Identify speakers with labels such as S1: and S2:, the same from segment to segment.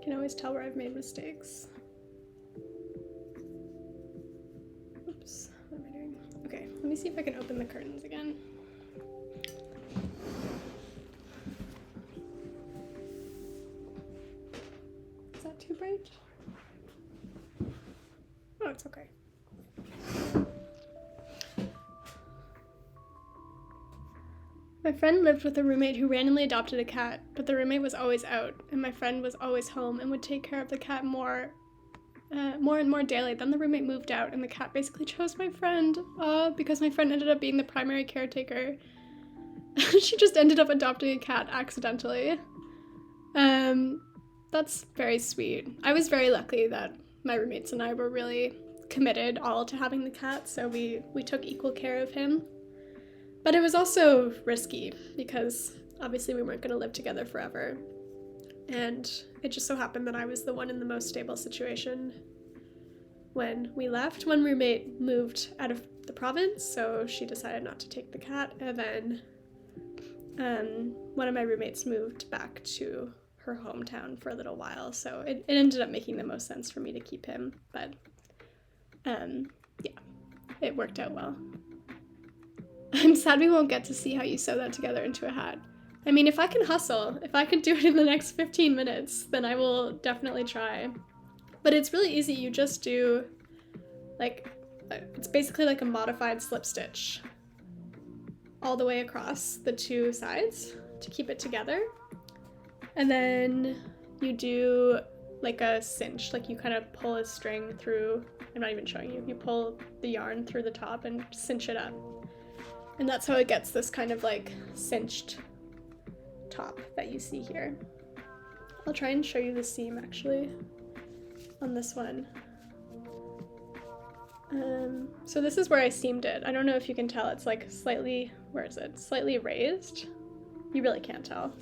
S1: can always tell where I've made mistakes. Oops, what am I doing? Okay, let me see if I can open the curtains again. Is that too bright? Oh, it's okay. My friend lived with a roommate who randomly adopted a cat, but the roommate was always out, and my friend was always home and would take care of the cat more and more daily. Then the roommate moved out, and the cat basically chose my friend, because my friend ended up being the primary caretaker. She just ended up adopting a cat accidentally. That's very sweet. I was very lucky that my roommates and I were really committed all to having the cat, so we took equal care of him. But it was also risky because obviously we weren't going to live together forever. And it just so happened that I was the one in the most stable situation when we left. One roommate moved out of the province, so she decided not to take the cat. And then one of my roommates moved back to her hometown for a little while. So it ended up making the most sense for me to keep him. But yeah, it worked out well. I'm sad we won't get to see how you sew that together into a hat. I mean, if I can hustle, if I can do it in the next 15 minutes, then I will definitely try. But it's really easy. You just do, like, it's basically like a modified slip stitch all the way across the two sides to keep it together. And then you do like a cinch, like you kind of pull a string through, I'm not even showing you, you pull the yarn through the top and cinch it up. And that's how it gets this kind of like cinched top that you see here. I'll try and show you the seam actually on this one. So this is where I seamed it. I don't know if you can tell, it's like slightly, where is it? Slightly raised. You really can't tell.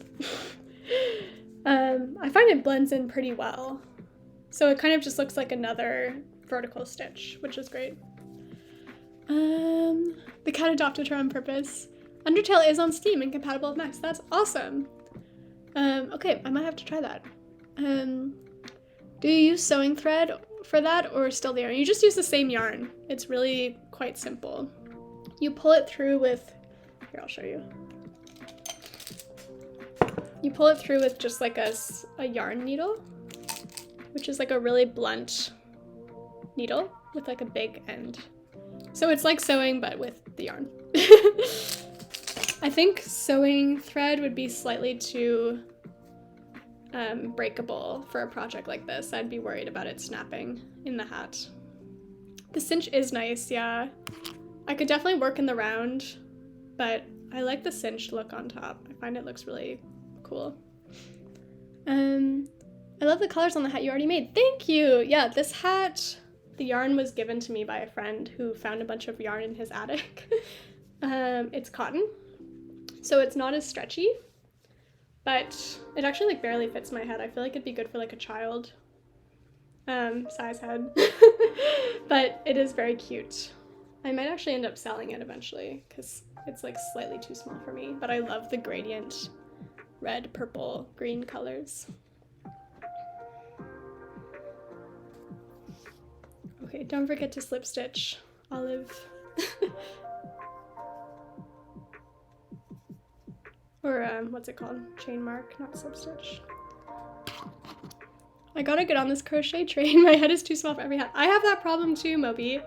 S1: I find it blends in pretty well. So it kind of just looks like another vertical stitch, which is great. The cat adopted her on purpose. Undertale is on Steam and compatible with Macs. That's awesome. Okay, I might have to try that. Do you use sewing thread for that or still the yarn? You just use the same yarn. It's really quite simple. You pull it through with, here, I'll show you. You pull it through with just like a yarn needle, which is like a really blunt needle with like a big end. So it's like sewing, but with the yarn. I think sewing thread would be slightly too breakable for a project like this. I'd be worried about it snapping in the hat. The cinch is nice, yeah. I could definitely work in the round, but I like the cinched look on top. I find it looks really cool. I love the colors on the hat you already made. Thank you! Yeah, this hat, the yarn was given to me by a friend who found a bunch of yarn in his attic. It's cotton, so it's not as stretchy, but it actually like barely fits my head. I feel like it'd be good for like a child size head, but it is very cute. I might actually end up selling it eventually because it's like slightly too small for me, but I love the gradient red, purple, green colors. Okay, don't forget to slip stitch, Olive. Or what's it called? Chain mark, not slip stitch. I gotta get on this crochet train. My head is too small for every hat. I have that problem too, Moby.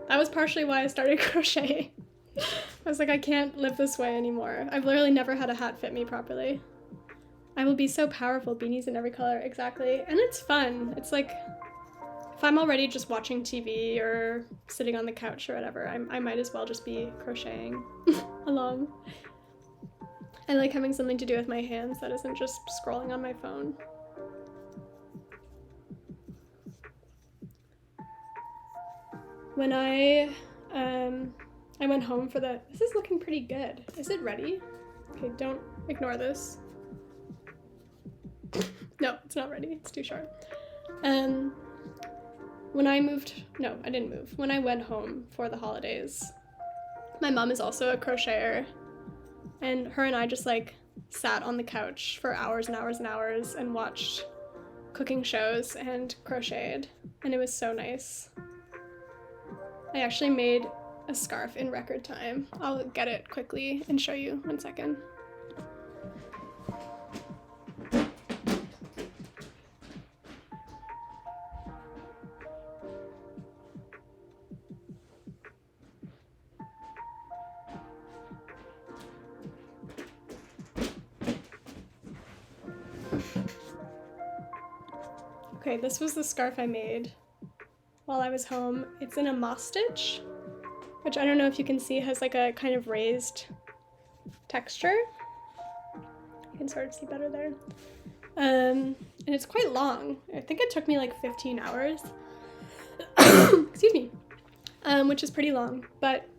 S1: That was partially why I started crocheting. I was like, I can't live this way anymore. I've literally never had a hat fit me properly. I will be so powerful, beanies in every color, exactly. And it's fun. It's like, if I'm already just watching TV or sitting on the couch or whatever, I might as well just be crocheting along. I like having something to do with my hands that isn't just scrolling on my phone. When I went home for this is looking pretty good. Is it ready? Okay, don't ignore this. No, it's not ready. It's too short. When I moved, no, I didn't move. When I went home for the holidays, my mom is also a crocheter, and her and I just like sat on the couch for hours and hours and hours and watched cooking shows and crocheted, and it was so nice. I actually made a scarf in record time. I'll get it quickly and show you. 1 second. Okay, this was the scarf I made while I was home. It's in a moss stitch, which I don't know if you can see has like a kind of raised texture. You can sort of see better there. And it's quite long. I think it took me like 15 hours. Excuse me. Which is pretty long, but